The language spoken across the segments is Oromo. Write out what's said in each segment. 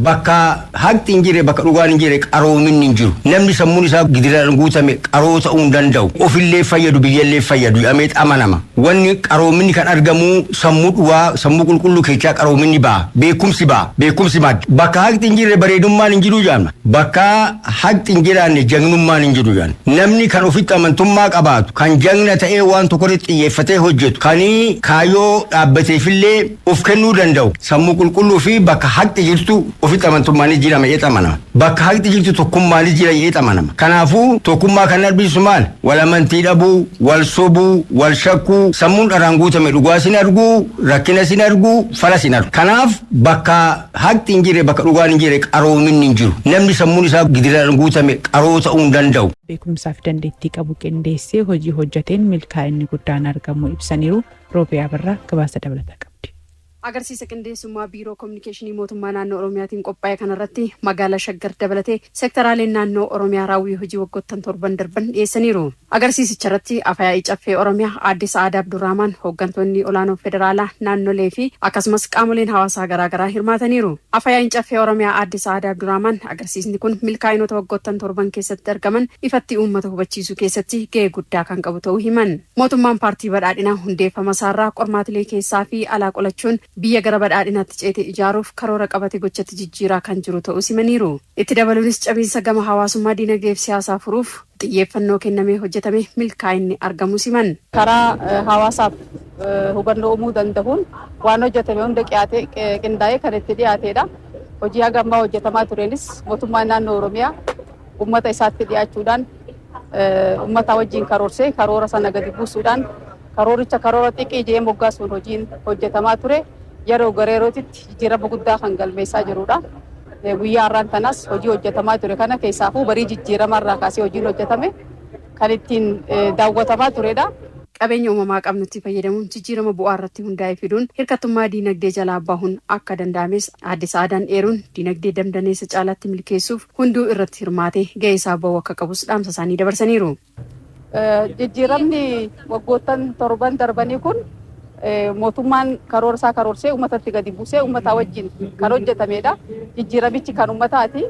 bakka haqni hin jirre bakka dhugaan hin jirre qaroominni hin jiru. Namni sammuun isaa gidiraan guutame qaroo ta'uu hin danda'u. Ofillee fayyadu biyyallee fayyadu jedhamee amanama. Wanni qaroominni kan argamu sammuu dhugaa sammuu qulqulluu keessaa qaroominni ba'a. Beekumsi ba'a. Beekumsi madda. Bakka haqni hin jirre bareedummaan hin jiru jaamna. Bakka haqni hin jiraanne jagnummaan hin jiru jaamna. Namni kan ofitti amantummaa qabaatu kan jagna ta'ee waan tokkorratti xiyyeeffatee hojjetu kan kaayyoo dhaabbateefillee of kennuu danda'u. Sammuu qulqulluu fi bakka haqni jirtu ofitti amantummaanis jiraama jedhee amanama. Bakka haqni jirtu tokkummaanis jira jedhee amanama. Kanaafuu tokkummaa kan arbisu maal? Wal amantii dhabuu, wal sobuu, wal shakkuu, sammuun dharaan guutame dhugaa sin argu, rakkina sin argu, fala sin argu. Kanaaf bakka haqni hin jirre bakka dhugaan hin jirre qaroominni hin jiru. Namni sammuun isaa gidiraan guutame qaroo ta'uu hin danda'u. Beekumsaaf dandeettii qabu qindeessee hojii hojjeteen milkaa'inni guddaan argamu ibsaniiru. Roobee Abarraa gabaasa dabalataa qabdi. Agarsiisa qindeessummaa biiroo kominikeeshinii mootummaa naannoo Oromiyaatiin qophaa'e kanarratti magaalaa Shaggar dabalatee seektaraaleen naannoo Oromiyaa raawwii hojii waggoottan torban darban dhiyeessaniiru. Agarsiisicharratti Afyaa'ii Caffee Oromiyaa Aadde Sa'aadaa Abdurrahmaan hooggantoonni olaanoo federaalaa naannolee fi akkasumas qaamoleen hawaasaa garaagaraa hirmaataniiru. Afyaa'iin Caffee Oromiyaa Aadde Sa'aadaa Abdurrahmaan agarsiisni kun milkaa'inoota waggoottan torban keessatti argaman ifatti uummata hubachiisuu keessatti gahee guddaa kan qabu ta'uu himan. Mootummaan paartii badhaadhinaa hundeeffama isaarraa qormaatilee keessaa fi alaa qolachuun biyya gara badhaadhinaatti ceete ijaaruuf karoora qabate gochatti jijjiiraa kan jiru ta'uu simaniiru. Itti dabaluunis cabiinsa gama hawaasummaa dinagdeef siyaasaa furuuf xiyyeeffannoo kennamee hojjetame milkaa'inni argamu siman. Karaa hawaasaaf hubannoo uumuu danda'uun waan hojjetame hunda qindaa'ee kan itti dhiyaateedha. Hojii haga ammaa hojjetamaa turenis mootummaan naannoo Oromiyaa uummata isaatti dhiyaachuudhaan uummata wajjin karoorsee karoora sana gadi buusuudhaan karooricha karoora xiqqii jee moggaasuun hojiin hojjetamaa ture yeroo gareerootitti jijjiirama guddaa kan galmeessaa jirudha. Guyyaa har'aan tanas hojii hojjetamaa ture kana keessaafuu barii jijjiiramarraa kaasee hojiin hojjetame kan ittiin daawwatamaa turedha. Qabeenya uumamaa qabnutti fayyadamuun jijjiirama bu'aa irratti hundaa'ee fiduun hirkattummaa diinagdee jalaa bahuun akka danda'ames Aadde Sa'aadaan eeruun diinagdee damdaneessa caalaatti milkeessuuf hunduu irratti hirmaatee gahee isaa bahuu akka qabus dhaamsa isaanii dabarsaniiru. Jijjiiramni waggoottan torban darbanii kun mootummaan karoora isaa karoorsee uummatatti gadi buusee uummataa wajjin kan hojjetamedha. Jijjiiramichi kan uummataati.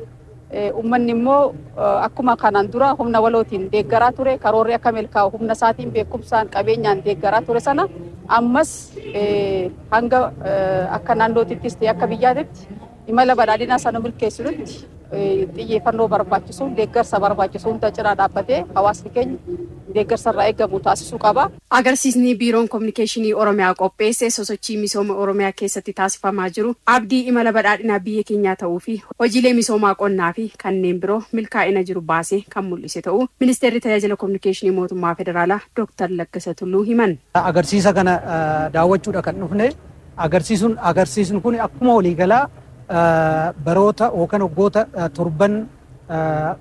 Uummanni immoo akkuma kanaan dura humna walootiin deeggaraa ture karoorri akka milkaa'u humna isaatiin beekumsaan qabeenyaan deeggaraa ture sana ammas hanga akka naannootittis ta'e akka biyyaatitti imala badhaadhinaa sana milkeessuutti xiyyeeffannoo barbaachisuun deeggarsa barbaachisuun cinaa dhaabbatee hawaasni keenya deeggarsa irraa eegamu taasisuu qaba. Agarsiisni biiroon kominikeeshinii Oromiyaa qopheesse sosochii misooma Oromiyaa keessatti taasifamaa jiru abdii imala badhaadhinaa biyya keenyaa ta'uu fi hojiilee misoomaa qonnaa fi kanneen biroo milkaa'ina jiru baasee kan mul'ise ta'uu ministeerri tajaajila kominikeeshinii mootummaa federaalaa Dr. Laggasa Tulluu himan. Agarsiisa kana daawwachuudha kan dhufne agarsiisni kun akkuma waliigalaa baroota yookaan waggoota torban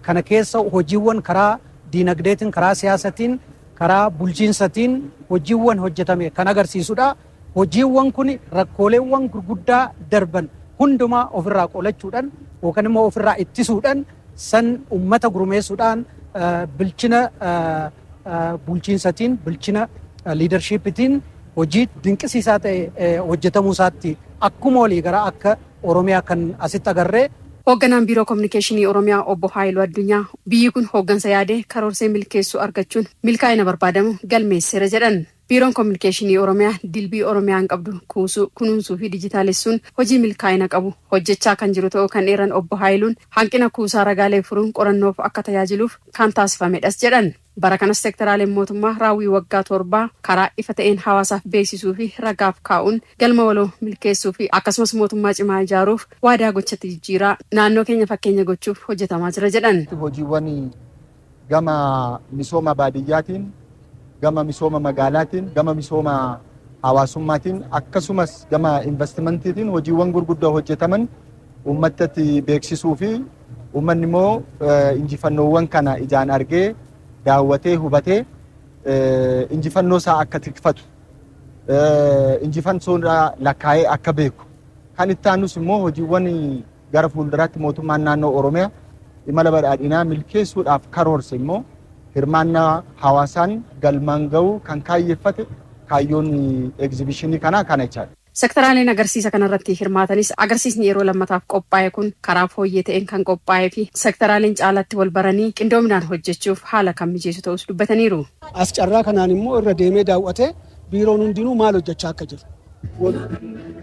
kana keessa hojiiwwan karaa diinagdeetiin karaa siyaasatiin karaa bulchiinsatiin hojiiwwan hojjetame kan agarsiisudha. Hojiiwwan kun rakkooleewwan gurguddaa darban hundumaa ofirraa qolachuudhaan yookaan immoo ofirraa ittisuudhaan san uummata gurmeessuudhaan bilchina bulchiinsatiin bilchina liidarshiipitiin hojii dinqisiisaa ta'e hojjetamuu isaatti akkuma waliigalaa akka Oromiyaa kan asitti agarree. Hoogganaan biiroo kominikeeshinii Oromiyaa obbo Haayiluu Addunyaa biyyi kun hooggansa yaadee karoorsee milkeessuu argachuun milkaa'ina barbaadamu galmeesseera jedhan. Biiroon kominikeeshinii Oromiyaa dilbii Oromiyaan qabdu kunuunsuu fi dijitaalessuun hojii milkaa'ina qabu hojjechaa kan jiru ta'uu kan eeran obbo Haayiluun hanqina kuusaa ragaalee furuun qorannoof akka tajaajiluuf kan taasifamedhas jedhan. Bara kanas seektaraaleen mootummaa raawwii waggaa torbaa karaa ifa ta'een hawaasaaf beeksisuu fi ragaaf kaa'uun galma waloo milkeessuu fi akkasumas mootummaa cimaa ijaaruuf waadaa gochatti jijjiiraa naannoo keenya fakkeenya gochuuf hojjetamaa jira jedhan. Hojiiwwan gama misooma baadiyyaatiin, gama misooma magaalaatiin, gama misooma hawaasummaatiin akkasumas gama investimentiitiin hojiiwwan gurguddoo hojjetaman uummatatti beeksisuu fi uummanni immoo injifannoowwan kana ijaan argee daawwatee hubatee injifannoo isaa akka tikfatu injifannoo lakkaa'ee akka beeku kan itti aanus immoo hojiiwwan gara fuulduraatti mootummaan naannoo Oromiyaa imala badhaadhinaa milkeessuudhaaf karoorse immoo hirmaannaa hawaasaan galmaan ga'uu kan kaayyeeffate kaayyoon egzibishinii kana jechaadha. Sektoraaleen agarsiisa kanarratti hirmaatanis agarsiisni yeroo lammataaf qophaa'e kun karaa fooyyee ta'een kan qophaa'ee fi sektoraaleen caalatti wal baranii qindoominaan hojjechuuf haala kan mijeessu ta'us dubbataniiru. As carraa kanaan immoo irra deemee daawwatee biiroon hundinuu maal hojjechaa akka jiru.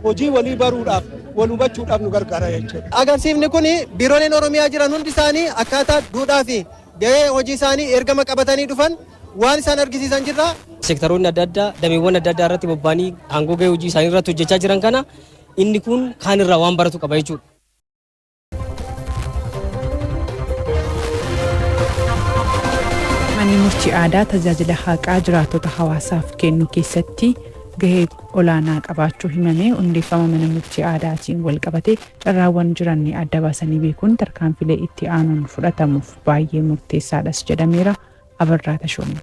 Hojii walii baruudhaaf wal hubachuudhaaf nu gargaara jechuudha. Agarsiifni kun biirooleen Oromiyaa jiran hundi isaanii akkaataa duudhaa fi gahee hojii isaanii ergama qabatanii dhufan waan isaan argisiisan jirra. Sektoroonni adda addaa dameewwan adda addaa irratti bobba'anii aangoo gahee hojii isaanii irratti hojjechaa jiran kana inni kun kaan irraa waan baratu qaba jechuudha. Manni murtii aadaa tajaajila haqaa jiraattota hawaasaaf kennu keessatti gahee olaanaa qabaachuu himamee hundeeffama mana murtii aadaatiin wal qabatee carraawwan jiran adda baasanii beekuun tarkaanfilee itti aanuun fudhatamuuf baay'ee murteessaadhas jedhameera. Abarraa Tashoomee.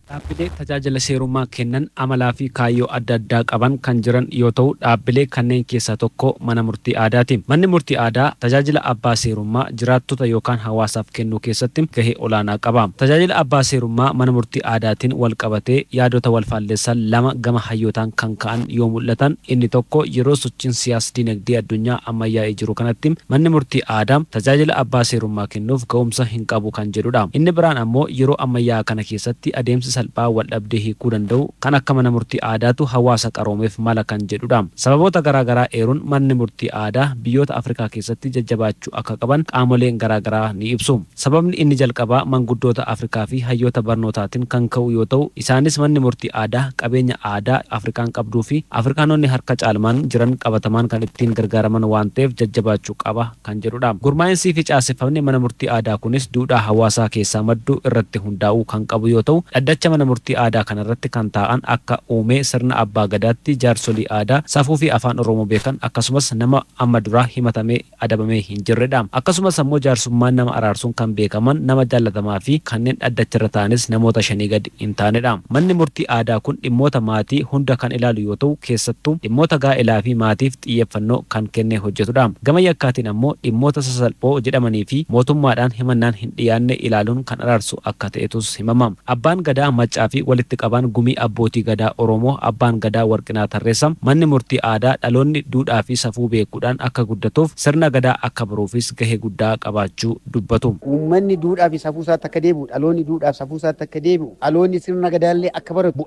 Dhaabbilee tajaajila seerummaa kennan amalaa fi kaayyoo adda addaa qaban kan jiran yoo ta'u dhaabbilee kanneen keessaa tokko mana murtii aadaati. Manni murtii aadaa tajaajila abbaa seerummaa jiraattota yookaan hawaasaaf kennuu keessatti gahee olaanaa qaba. Tajaajila abbaa seerummaa mana murtii aadaatiin wal qabatee yaadota wal faalleessan lama gama hayyootaan kan ka'an yoo mul'atan inni tokko yeroo sochiin siyaas-dinagdee addunyaa ammayyaa'ee jiru kanatti manni murtii aadaa tajaajila abbaa seerummaa kennuuf ga'umsa hin qabu kan jedhudha. Inni biraan ammoo yeroo ammayyaa kana keessatti adeemsi salphaa wal dhabdee hiikuu danda'u kan akka mana murtii aadaatu hawaasa qaroomeef mala kan jedhudha. Sababoota garaagaraa eeruun manni murtii aadaa biyyoota Afrikaa keessatti jajjabaachuu akka qaban qaamoleen garaagaraa ni ibsu. Sababni inni jalqabaa manguddoota Afrikaa fi hayyoota barnootaatiin kan ka'u yoo ta'u isaanis manni murtii aadaa qabeenya aadaa Afrikaan qabduu fi Afrikaanonni harka caalmaan jiran qabatamaan kan ittiin gargaaraman waan ta'eef jajjabaachuu qaba kan jedhudha. Gurmaa'insii fi caaseffamni mana murtii aadaa kunis duudhaa hawaasaa keessaa maddu irratti hundaa'uu kan qabu yoo ta'u dhaddacha mana murtii aadaa kanarratti kan taa'an akka uumee sirna abbaa gadaatti jaarsolii aadaa safuu fi afaan Oromoo beekan akkasumas nama amma duraa himatamee adabamee hin jirredha. Akkasumas ammoo jaarsummaan nama araarsuun kan beekaman nama jaallatamaa fi kanneen dhaddacharra ta'anis namoota shanii gadi hin taanedha. Manni murtii aadaa kun dhimmoota maatii hunda kan ilaalu yoo ta'u keessattuu dhimmoota gaa'elaa fi maatiif xiyyeeffannoo kan kennee hojjetudha. Gama yakkaatiin ammoo dhimmoota sasalphoo jedhamanii fi mootummaadhaan himannaan hin dhiyaanne ilaaluun kan araarsu akka ta'etus himama. Abbaan gadaa Maccaa fi walitti qaban gumii abbootii gadaa Oromoo abbaan gadaa Warqinaa Tarreessa manni murtii aadaa dhaloonni duudhaa fi safuu beekuudhaan akka guddatuuf sirna gadaa akka baruufis gahee guddaa qabaachuu dubbatu. Uummanni duudhaa fi safuu isaatti akka deebi'u dhaloonni duudhaa fi safuu isaatti akka deebi'u dhaloonni sirna gadaallee akka baratu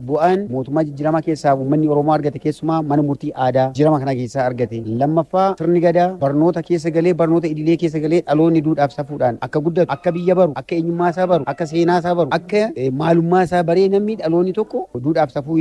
bu'aan mootummaa jijjiiramaa keessaa uummanni Oromoo argate keessumaa mana murtii aadaa jijjiirama kana keessaa argate. Lammaffaa sirni gadaa barnoota keessa galee barnoota idilee keessa galee dhaloonni duudhaa fi safuudhaan akka guddatu akka biyya baru akka eenyummaa isaa baru akka seenaa isaa baru akka maalummaa isaa baree namni dhaloonni tokko duudhaaf safuu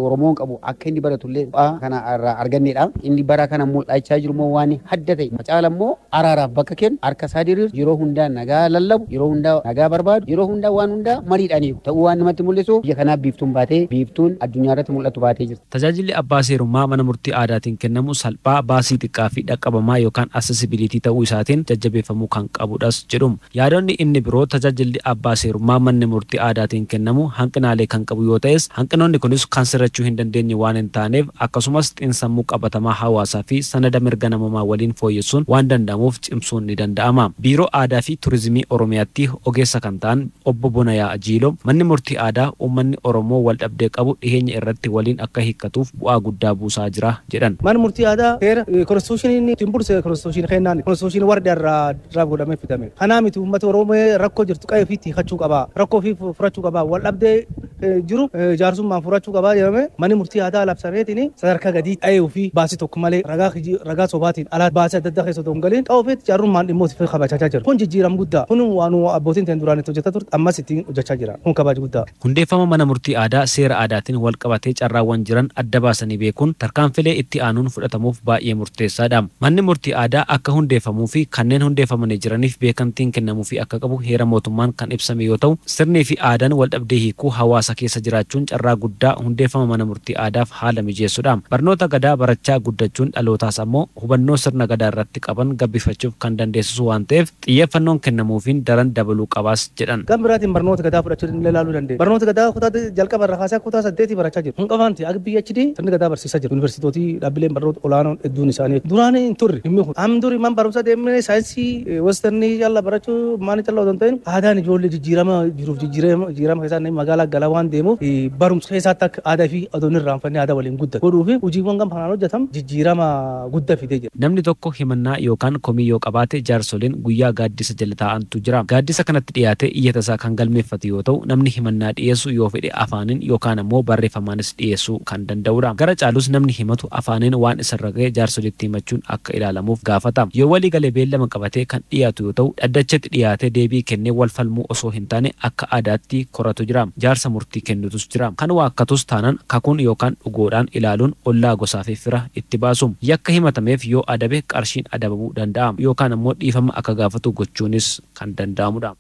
Oromoon qabu akka inni baratullee kana irraa argannedha. Inni bara kana mul'achaa jiru immoo waan hadda ta'e macaala immoo araaraaf bakka kennu harka isaa diriiru yeroo hundaa nagaa lallabu yeroo hundaa nagaa barbaadu yeroo hundaa waan hundaa mariidhaan ta'uu waan namatti mul'isu biyya kanaaf biiftuun baatee biiftuun addunyaa irratti mul'atu baatee jirti. Tajaajilli abbaa seerummaa mana murtii aadaatiin kennamu salphaa baasii xiqqaa fi dhaqqabamaa yookaan accessibility ta'uu isaatiin jajjabeeffamuu kan qabudhas jedhu. Yaadonni inni biroo tajaajilli abbaa seerummaa manni murtii aadaatiin kennamu hanqinaalee kan qabu yoo ta'es hanqinoonni kunis kan sirrachuu hin dandeenye waan hin taaneef akkasumas xiinsammuu qabatamaa hawaasaa fi sanada mirga namummaa waliin fooyyessuun waan danda'amuuf cimsuun ni danda'ama. Biiroo aadaa fi turizimii Oromiyaatti ogeessa kan ta'an obbo Bonayaa Ajiiloo manni murtii aadaa uummanni Oromoo wal dhabdee qabu dhiheenya irratti waliin akka hiikkatuuf bu'aa guddaa buusaa jira jedhan. Manni murtii aadaa heera konstituushinii timbulse konstituushinii kennaan konstituushinii warda irraa godhamee fidame. Kanaa miti uummata Oromoo rakkoo jirtu qa'ee fi hiikkachuu qaba. Rakkoo fi furachuu qaba. Wal dhabdee jiru jaarsummaan furachuu qaba jedhame manni murtii aadaa labsameetiin sadarkaa gadii dha'ee fi baasii tokko malee ragaa sobaatiin alaa baasii adda addaa keessa otoo hin galiin dha'uufeet jaarrummaan dhimmoota kabajachaa jira. Kun jijjiirama guddaa. Kun waan abbootiin ta'an duraan itti hojjetaa turte ammas ittiin hojjechaa jira. Kun kabaja guddaa. Hundeeffama mana murtii aadaa seera aadaatiin wal qabatee carraawwan jiran adda baasanii beekuun tarkaanfilee itti aanuun fudhatamuuf baay'ee murteessaadha. Manni murtii aadaa akka hundeeffamuu fi kanneen hundeeffamanii jiraniif beekamtiin kennamuu fi akka qabu heera mootummaan kan ibsame yoo ta'u sirnii fi aadaan wal dhabdee hiikuu hawaasa keessa jiraachuun carraa guddaa hundeeffama mana murtii aadaaf haala mijeessudha. Barnoota gadaa barachaa guddachuun dhalootaas ammoo hubannoo sirna gadaa irratti qaban gabbifachuuf kan dandeessisu waan ta'eef xiyyeeffannoon kennamuufiin daran dabaluu qabaas jedhan. Kan biraatiin barnoota gadaa fudhachuu ilaaluu dandeenya. Barnoota gadaa kutaa jalqaba irraa kaasee kutaa 8 barachaa jiru. Kun qabaanti akka PhD sirni gadaa barsiisaa jiru. Yuunivarsiitootii dhaabbileen barnoota olaanoon hedduun isaanii duraan hin turre dhimmi kun. Amma durii man barumsa deemnee saayinsii westernii jalla barachuu maani callaa otoo hin ta'in aadaan ijoollee jijjiirama jiruuf jijjiirama keessaa magaalaa galaa waan deemuuf barumsa keessaatti akka aadaa fi adoon irraanfannee aadaa waliin guddatu godhuu fi hojiiwwan gam kanaan hojjetam jijjiirama guddaa fidee jira. Namni tokko himannaa yookaan komii yoo qabaate jaarsoliin guyyaa gaaddisa jala taa'antu jira. Gaaddisa kanatti dhiyaatee iyyata isaa kan galmeeffatu yoo ta'u namni himannaa dhiyeessu yoo fedhe afaaniin yookaan ammoo barreeffamaanis dhiyeessuu kan danda'udha. Gara caalus namni himatu afaaniin waan isarra ga'e jaarsolitti himachuun akka ilaalamuuf gaafata. Yoo walii galee beellama qabatee kan dhiyaatu yoo ta'u dhaddachatti dhiyaatee deebii kennee wal falmuu osoo hin taane akka aadaatti koratu jira. Jaarsa murtii kennutus jira. Kan waakkatus taanaan kakuun yookaan dhugoodhaan ilaaluun ollaa gosaa fi fira itti baasu. Yakka himatameef yoo adabe qarshiin adabamuu danda'a yookaan ammoo dhiifama akka gaafatu gochuunis kan danda'amudha.